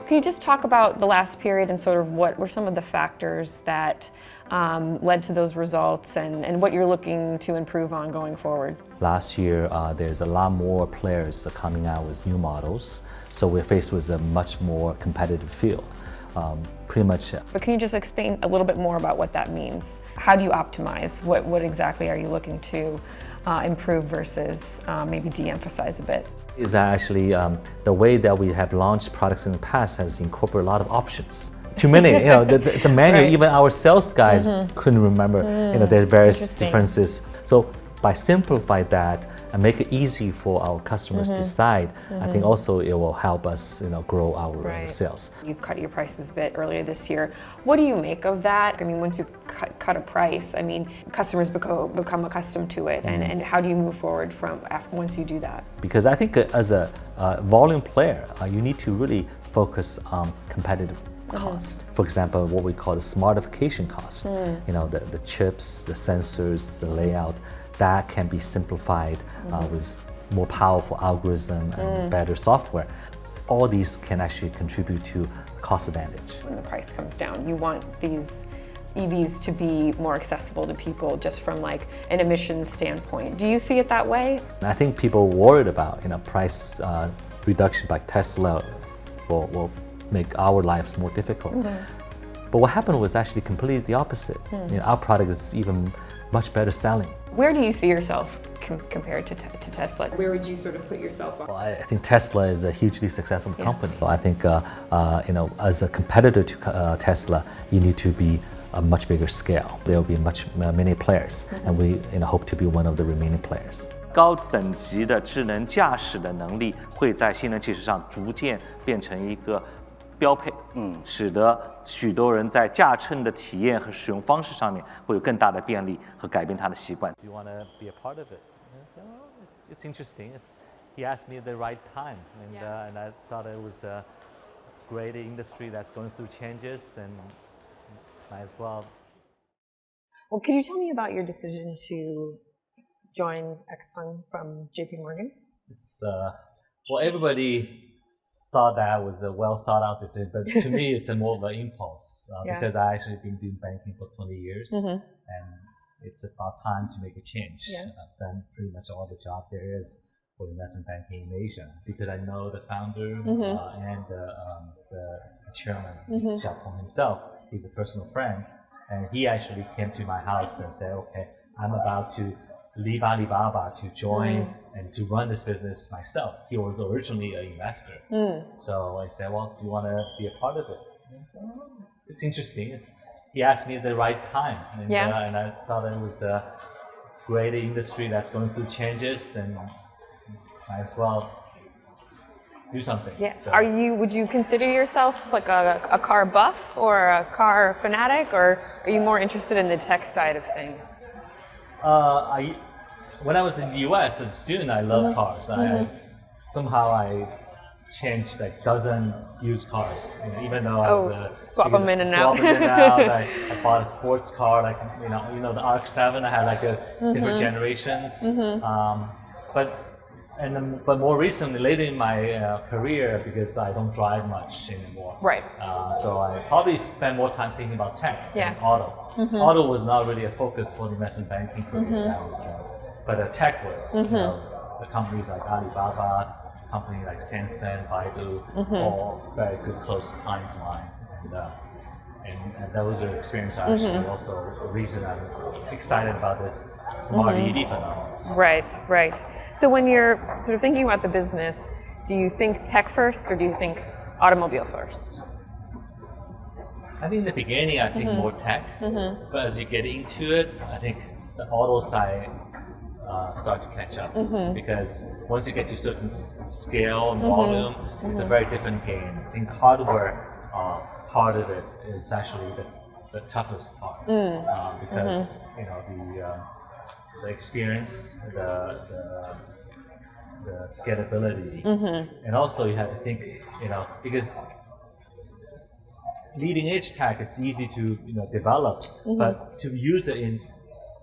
Can you just talk about the last period and sort of what were some of the factors that led to those results and what you're looking to improve on going forward? Last year, there's a lot more players coming out with new models, so we're faced with a much more competitive field. Pretty much. But can you just explain a little bit more about what that means? How do you optimize? What exactly are you looking to improve versus maybe de-emphasize a bit? Is that actually the way that we have launched products in the past has incorporated a lot of options. Too many, it's a manual. Right. Even our sales guys couldn't remember. There are various differences. So by simplifying that and make it easy for our customers to decide, I think also it will help us, grow our sales. You've cut your prices a bit earlier this year. What do you make of that? I mean, once you cut a price, I mean, customers become accustomed to it, and how do you move forward once you do that? Because I think as a volume player, you need to really focus on competitive cost. For example, what we call the smartification cost. The chips, the sensors, the layout, that can be simplified with more powerful algorithm and better software. All these can actually contribute to cost advantage. When the price comes down, you want these EVs to be more accessible to people just from like an emissions standpoint. Do you see it that way? I think people worried about price reduction by Tesla will make our lives more difficult. But what happened was actually completely the opposite. Our product is even much better selling. Where do you see yourself compared to Tesla? Where would you sort of put yourself on? Well, I think Tesla is a hugely successful company. I think as a competitor to Tesla, you need to be a much bigger scale. There will be many players, and we hope to be one of the remaining players. 高等级的智能驾驶的能力会在新能源汽车上逐渐变成一个标配，使得许多人在驾乘的体验和使用方式上面会有更大的便利和改变他的习惯。 Do you want to be a part of it? And I said, it's interesting. He asked me at the right time, and I thought it was a great industry that's going through changes, and might as well. Well, could you tell me about your decision to join XPENG from JP Morgan? It's everybody thought that was a well thought out decision, but to me it's more of an impulse because I actually been doing banking for 20 years and it's about time to make a change. I've done pretty much all the jobs there is for investment banking in Asia because I know the founder and the chairman, Xiaopeng himself. He's a personal friend, and he actually came to my house and said, okay, I'm about to leave Alibaba to join and to run this business myself. He was originally an investor. So I said, well, do you want to be a part of it? And I said, it's interesting. He asked me at the right time. And I thought it was a great industry that's going through changes and might as well do something. Yeah. So. Would you consider yourself like a car buff or a car fanatic, or are you more interested in the tech side of things? When I was in the U.S. as a student, I loved cars. Somehow I changed like dozen used cars. Even though I was swap them in and out. I bought a sports car, like the RX-7. I had like different generations. But more recently, later in my career, because I don't drive much anymore. Right. So I probably spend more time thinking about tech than auto. Auto was not really a focus for the investment banking career that I was doing. But tech was. The companies like Alibaba, companies like Tencent, Baidu, all very good close clients of mine. And those are experiences actually also a reason I'm excited about this smart EV phenomenon. Right. So when you're sort of thinking about the business, do you think tech first or do you think automobile first? I think in the beginning, I think more tech. But as you get into it, I think the auto side start to catch up. Because once you get to a certain scale and volume, it's a very different game. I think hardware part of it is actually the toughest part because the experience, the scalability, and also you have to think, because leading edge tech, it's easy to develop, but to use it in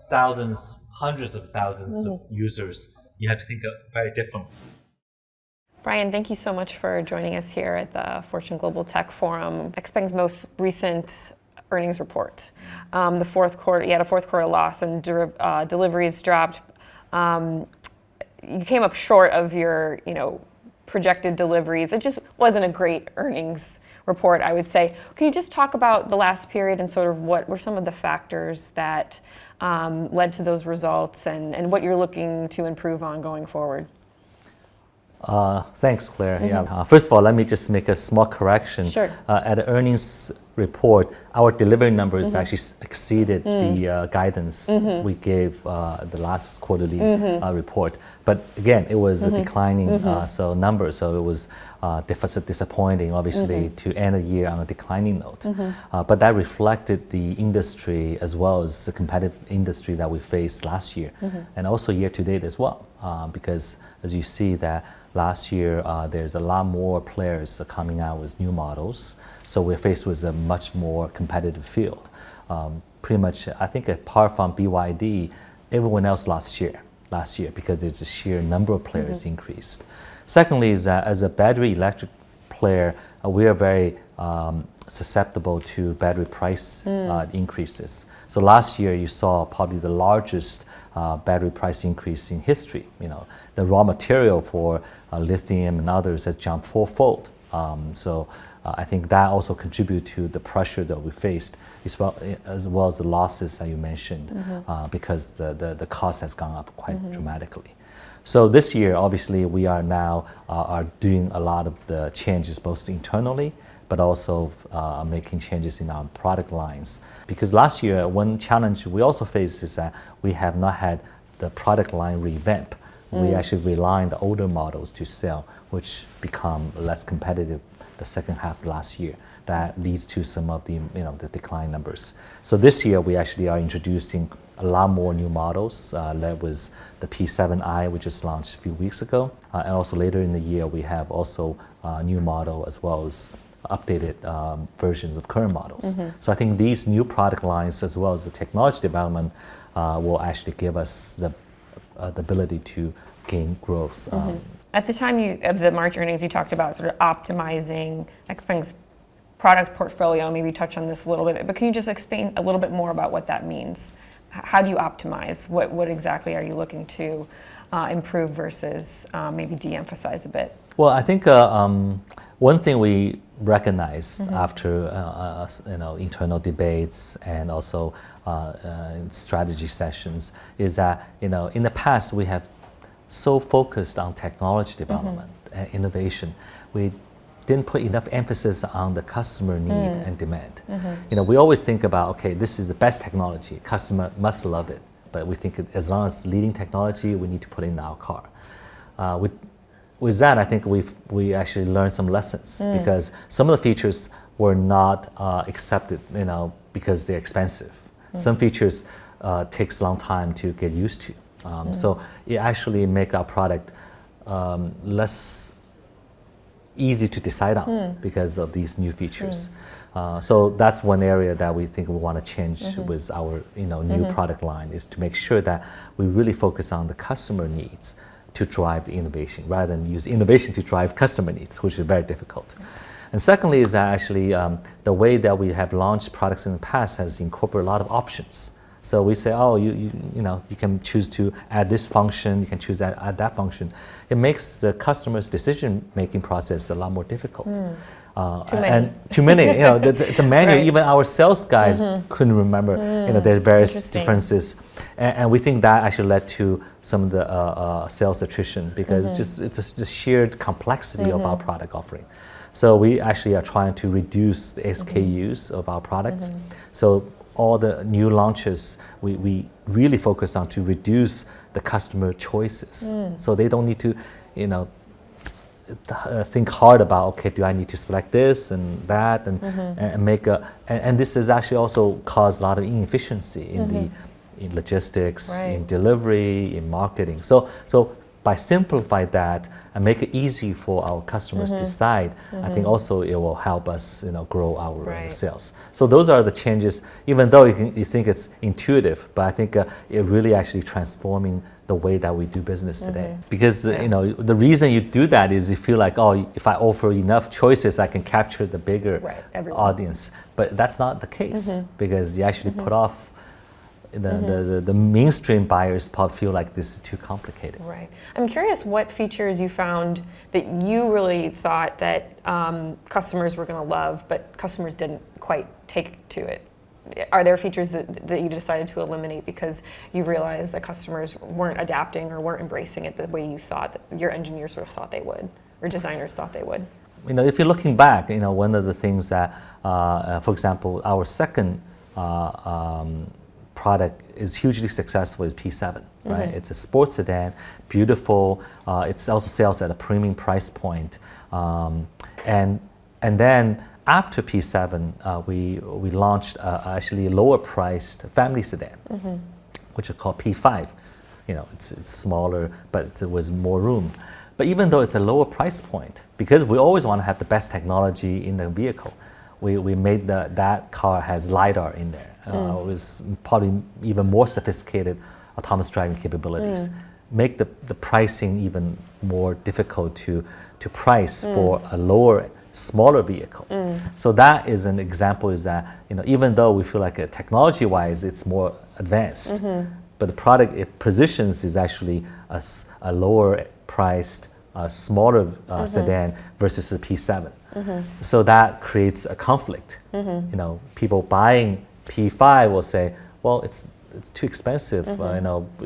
thousands, hundreds of thousands of users, you have to think very differently. Brian, thank you so much for joining us here at the Fortune Global Tech Forum. XPENG's most recent earnings report. The fourth quarter, you had a fourth quarter loss and deliveries dropped. You came up short of your, projected deliveries. It just wasn't a great earnings report, I would say. Can you just talk about the last period and sort of what were some of the factors that led to those results and what you're looking to improve on going forward? Thanks, Claire. Yeah. First of all, let me just make a small correction. Sure. At the earnings report, our delivery numbers actually exceeded the guidance we gave the last quarterly report. But again, it was a declining number, so it was disappointing, obviously, to end the year on a declining note. But that reflected the industry as well as the competitive industry that we faced last year, and also year to date as well, because as you see that last year, there's a lot more players coming out with new models. So we're faced with a much more competitive field. Pretty much, I think apart from BYD, everyone else lost share last year because there's a sheer number of players increased. Secondly is that as a battery electric player, we are very susceptible to battery price increases. So last year you saw probably the largest battery price increase in history. The raw material for lithium and others has jumped fourfold. So I think that also contributed to the pressure that we faced, as well as the losses that you mentioned, because the cost has gone up quite dramatically. So this year, obviously, we are now are doing a lot of the changes, both internally, but also making changes in our product lines. Because last year, one challenge we also faced is that we have not had the product line revamp. We actually rely on the older models to sell, which become less competitive the second half of last year. That leads to some of the the decline numbers. So this year we actually are introducing a lot more new models. That was the P7i, which just launched a few weeks ago, and also later in the year we have also a new model as well as updated versions of current models. So I think these new product lines as well as the technology development will actually give us the ability to gain growth. At the time of the March earnings, you talked about sort of optimizing XPENG's product portfolio. Maybe touch on this a little bit, but can you just explain a little bit more about what that means? How do you optimize? What exactly are you looking to improve versus maybe de-emphasize a bit? Well, I think one thing we recognized after internal debates and also strategy sessions is that in the past we have so focused on technology development and innovation, we didn't put enough emphasis on the customer need and demand. We always think about, okay, this is the best technology, customer must love it, but we think as long as leading technology, we need to put it in our car. With that, I think we actually learned some lessons because some of the features were not accepted, because they're expensive. Some features takes a long time to get used to. So it actually makes our product less easy to decide on because of these new features. So that's one area that we think we want to change with our new product line, is to make sure that we really focus on the customer needs to drive the innovation rather than use innovation to drive customer needs, which is very difficult. And secondly is that actually the way that we have launched products in the past has incorporated a lot of options. So we say, oh, you can choose to add this function, you can choose to add that function. It makes the customer's decision-making process a lot more difficult. Too many. And too many. It's a manual. Right. Even our sales guys couldn't remember. There are various differences, and we think that actually led to some of the sales attrition because it's the sheer complexity of our product offering. So we actually are trying to reduce the SKUs of our products. So all the new launches, we really focus on to reduce the customer choices. So they don't need to, think hard about, okay, do I need to select this and that and make and this has actually also caused a lot of inefficiency in logistics, in delivery, in marketing. So by simplifying that and make it easy for our customers to decide, I think also it will help us, grow our sales. So those are the changes. Even though you think it's intuitive, but I think it really actually transforming the way that we do business today. Because the reason you do that is you feel like, oh, if I offer enough choices, I can capture the bigger audience. But that's not the case, because you actually put off the mainstream buyers. Probably feel like this is too complicated. Right. I'm curious what features you found that you really thought that customers were going to love, but customers didn't quite take to it. Are there features that you decided to eliminate because you realized that customers weren't adapting or weren't embracing it the way you thought that your engineers sort of thought they would, or designers thought they would? If you're looking back, one of the things that, for example, our second product is hugely successful is P7, right? It's a sports sedan, beautiful. It's also sells at a premium price point, and then after P7, we launched actually a lower priced family sedan, which is called P5. It's smaller, but it was more room. But even though it's a lower price point, because we always want to have the best technology in the vehicle, we made that car has LiDAR in there. It was probably even more sophisticated autonomous driving capabilities. Make the pricing even more difficult to price for a smaller vehicle. So that is an example, is that even though we feel like technology-wise it's more advanced, but the product it positions is actually a lower priced, smaller sedan versus the P7. So that creates a conflict. People buying P5 will say, well, it's too expensive,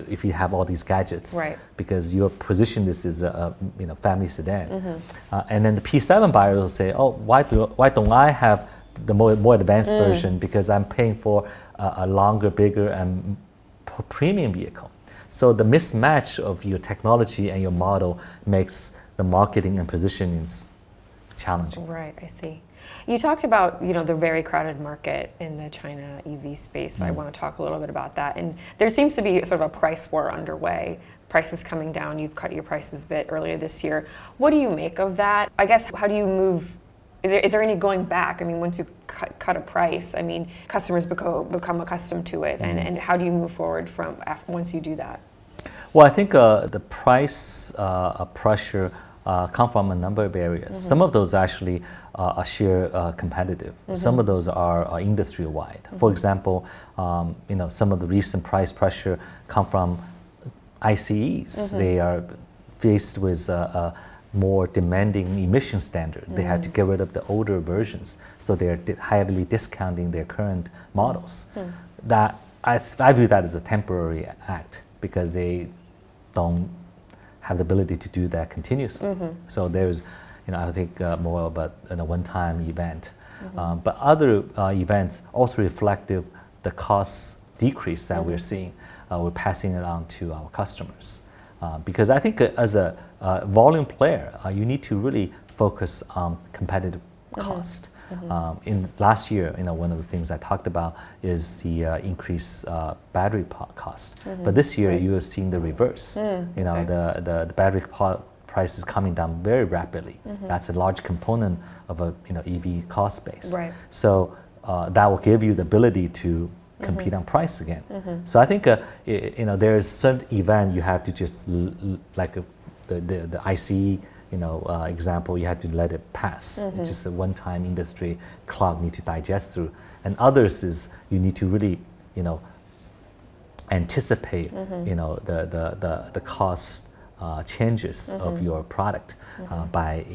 if you have all these gadgets, because your position this is a family sedan. And then the P7 buyers will say, oh, why don't I have the more advanced version, because I'm paying for a longer, bigger, and premium vehicle. So the mismatch of your technology and your model makes the marketing and positioning challenging. Right, I see. You talked about the very crowded market in the China EV space. I want to talk a little bit about that. And there seems to be sort of a price war underway. Prices coming down. You've cut your prices a bit earlier this year. What do you make of that? I guess, how do you move? Is there any going back? I mean, once you cut a price, customers become accustomed to it. And how do you move forward once you do that? Well, I think the price pressure come from a number of areas. Some of those actually are sheer competitive. Some of those are industry-wide. For example, some of the recent price pressure come from ICEs. They are faced with a more demanding emission standard. They had to get rid of the older versions, so they're heavily discounting their current models. That I view that as a temporary act, because they don't have the ability to do that continuously. So there's, I think more of a one-time event. But other events also reflective the cost decrease that we're seeing. We're passing it on to our customers. Because I think as a volume player, you need to really focus on competitive cost. In last year, one of the things I talked about is the increased battery cost. But this year, you are seeing the reverse. The battery price is coming down very rapidly. That's a large component of a EV cost base. So that will give you the ability to compete on price again. So I think there's certain event you have to just like the ICE example, you have to let it pass. It's just a one-time industry clock need to digest through. And others is you need to really anticipate the cost changes of your product by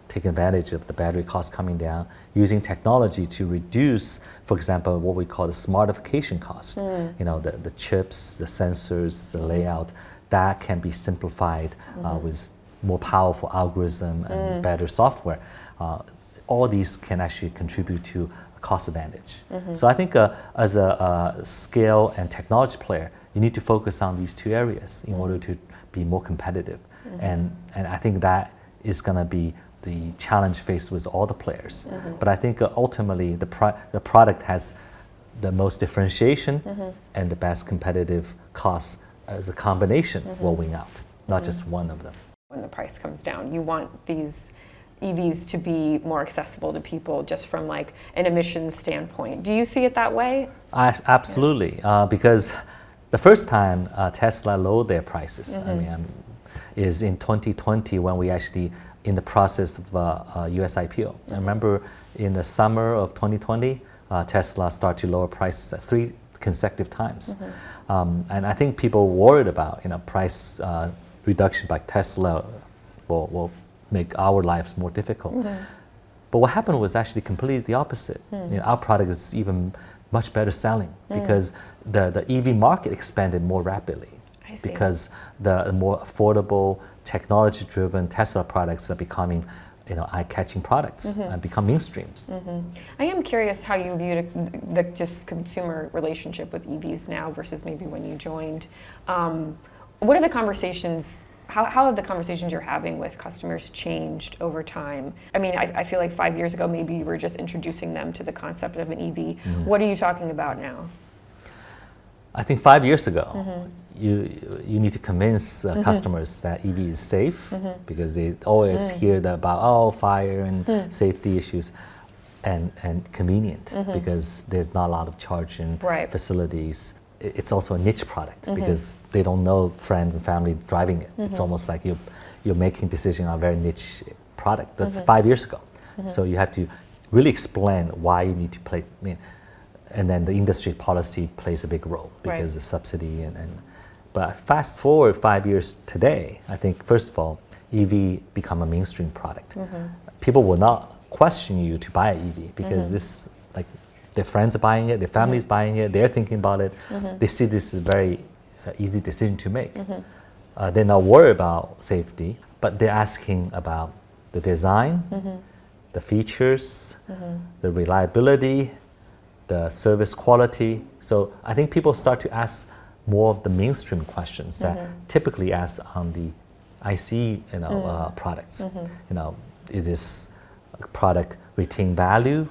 taking advantage of the battery cost coming down, using technology to reduce, for example, what we call the smartification cost. The chips, the sensors, the layout, that can be simplified with more powerful algorithm and better software. All these can actually contribute to a cost advantage. So I think as a scale and technology player, you need to focus on these two areas in order to be more competitive. And I think that is going to be the challenge faced with all the players. But I think ultimately the product has the most differentiation and the best competitive costs as a combination will win out, not just one of them. When the price comes down, you want these EVs to be more accessible to people just from an emissions standpoint. Do you see it that way? Absolutely, because The first time Tesla lowered their prices, is in 2020 when we actually in the process of US IPO. I remember in the summer of 2020, Tesla started to lower prices at 3 consecutive times. And I think people worried about, price reduction by Tesla will make our lives more difficult. But what happened was actually completely the opposite. Our product is even much better selling because the EV market expanded more rapidly. Because the more affordable, technology-driven Tesla products are becoming, eye-catching products and become mainstreams. I am curious how you view the just consumer relationship with EVs now versus maybe when you joined. What are the conversations? How have the conversations you're having with customers changed over time? I mean, I feel like 5 years ago, maybe you were just introducing them to the concept of an EV. What are you talking about now? I think 5 years ago, you need to convince customers that EV is safe because they always hear about fire and safety issues, and convenient because there's not a lot of charging facilities. It's also a niche product because they don't know friends and family driving it. It's almost like you're making decision on a very niche product. That's 5 years ago. So you have to really explain why you need to play. And then the industry policy plays a big role because the subsidy but fast forward 5 years today, I think first of all, EV become a mainstream product. People will not question you to buy an EV because this, like, their friends are buying it, their family is buying it, they're thinking about it. They see this as a very easy decision to make. They're not worried about safety, but they're asking about the design, the features, the reliability, the service quality. So I think people start to ask more of the mainstream questions that typically asked on the IC products. Is this product retain value?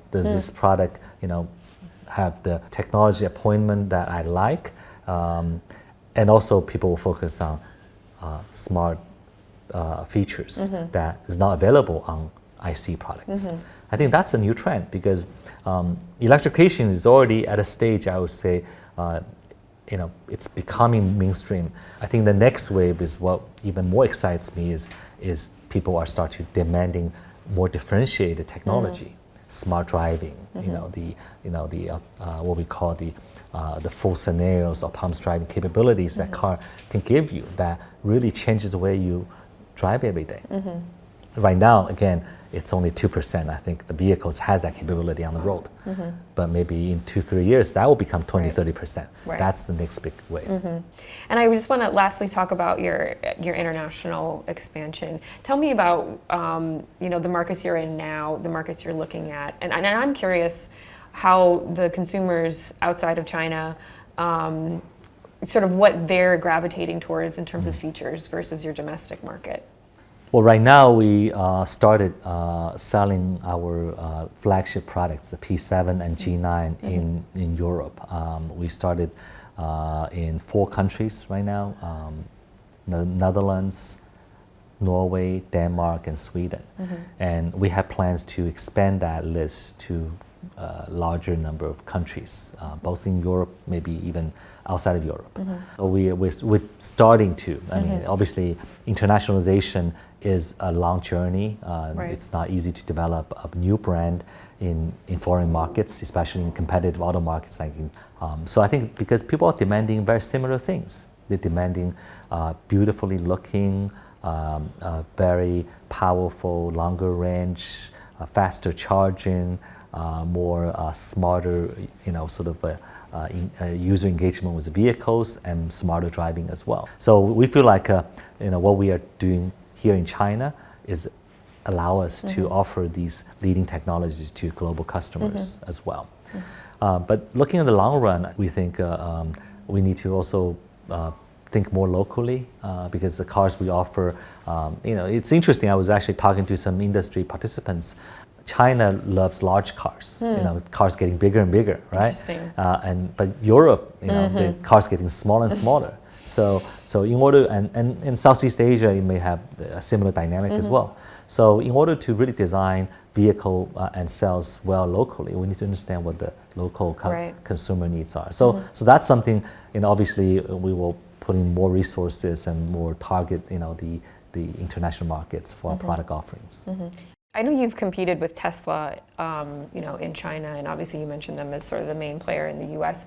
Does this product have the technology appointment that I like? And also people will focus on smart features that is not available on IC products. I think that's a new trend because electrification is already at a stage, I would say, it's becoming mainstream. I think the next wave is what even more excites me is people are starting to demanding more differentiated technology, smart driving, what we call the full scenarios, autonomous driving capabilities that car can give you that really changes the way you drive every day. Right now, again, it's only 2%. I think the vehicles has that capability on the road. But maybe in 2-3 years, that will become 20-30%. That's the next big wave. And I just want to lastly talk about your international expansion. Tell me about the markets you're in now, the markets you're looking at, and I'm curious how the consumers outside of China, sort of what they're gravitating towards in terms of features versus your domestic market. Well, right now we started selling our flagship products, the P7 and G9, in Europe. We started in 4 countries right now: the Netherlands, Norway, Denmark, and Sweden. And we have plans to expand that list to a larger number of countries, both in Europe, maybe even outside of Europe. So we're starting to. I mean, obviously, internationalization is a long journey. It's not easy to develop a new brand in foreign markets, especially in competitive auto markets. So I think because people are demanding very similar things. They're demanding beautifully looking, very powerful, longer range, faster charging, more smarter, sort of user engagement with the vehicles and smarter driving as well. So we feel like what we are doing here in China is allow us to offer these leading technologies to global customers as well. But looking at the long run, we think we need to also think more locally because the cars we offer, it's interesting. I was actually talking to some industry participants. China loves large cars. Cars getting bigger and bigger, right? But Europe, the cars getting smaller and smaller. So in order, and in Southeast Asia, you may have a similar dynamic as well. So in order to really design vehicle and sells well locally, we need to understand what the local consumer needs are. So, so that's something, obviously we will put in more resources and more target, the international markets for our product offerings. I know you've competed with Tesla, in China, and obviously you mentioned them as sort of the main player in the U.S.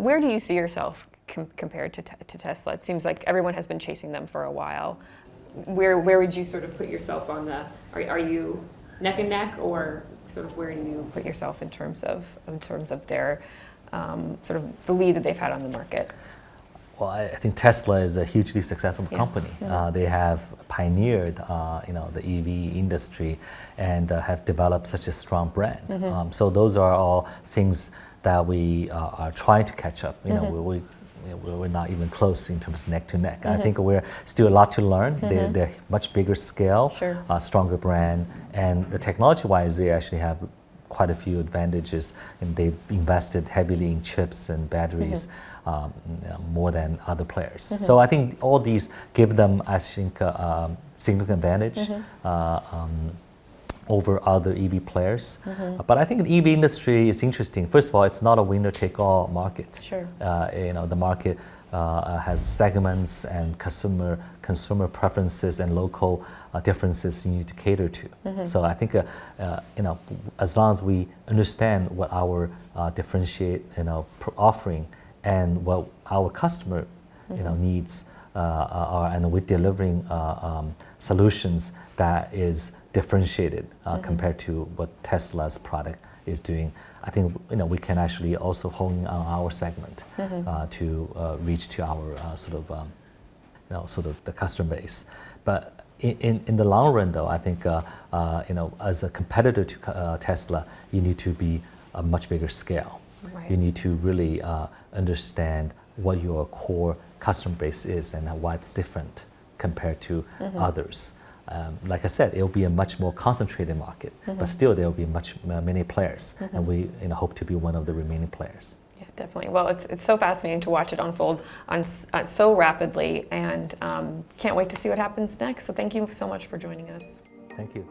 Where do you see yourself compared to Tesla? It seems like everyone has been chasing them for a while. Where would you sort of put yourself on the? Are you neck and neck, or sort of where do you put yourself in terms of their sort of the lead that they've had on the market? Well, I think Tesla is a hugely successful company. They have pioneered, the EV industry, and have developed such a strong brand. So those are all things that we are trying to catch up. We're not even close in terms of neck to neck. I think we're still a lot to learn. They're much bigger scale, stronger brand, and the technology-wise, they actually have quite a few advantages, and they've invested heavily in chips and batteries. More than other players. So I think all these give them, I think, significant advantage over other EV players. But I think the EV industry is interesting. First of all, it's not a winner-take-all market. The market has segments and consumer preferences and local differences you need to cater to. So I think as long as we understand what our differentiate offering and what our customer needs are, and we're delivering solutions that is differentiated compared to what Tesla's product is doing. I think we can actually also hone on our segment to reach to our sort of the customer base. But in the long run, though, I think as a competitor to Tesla, you need to be a much bigger scale. You need to really understand what your core customer base is and what's different compared to others. Like I said, it will be a much more concentrated market, but still there will be many players, and we hope to be one of the remaining players. Yeah, definitely. Well, it's so fascinating to watch it unfold so rapidly, and can't wait to see what happens next. So thank you so much for joining us. Thank you.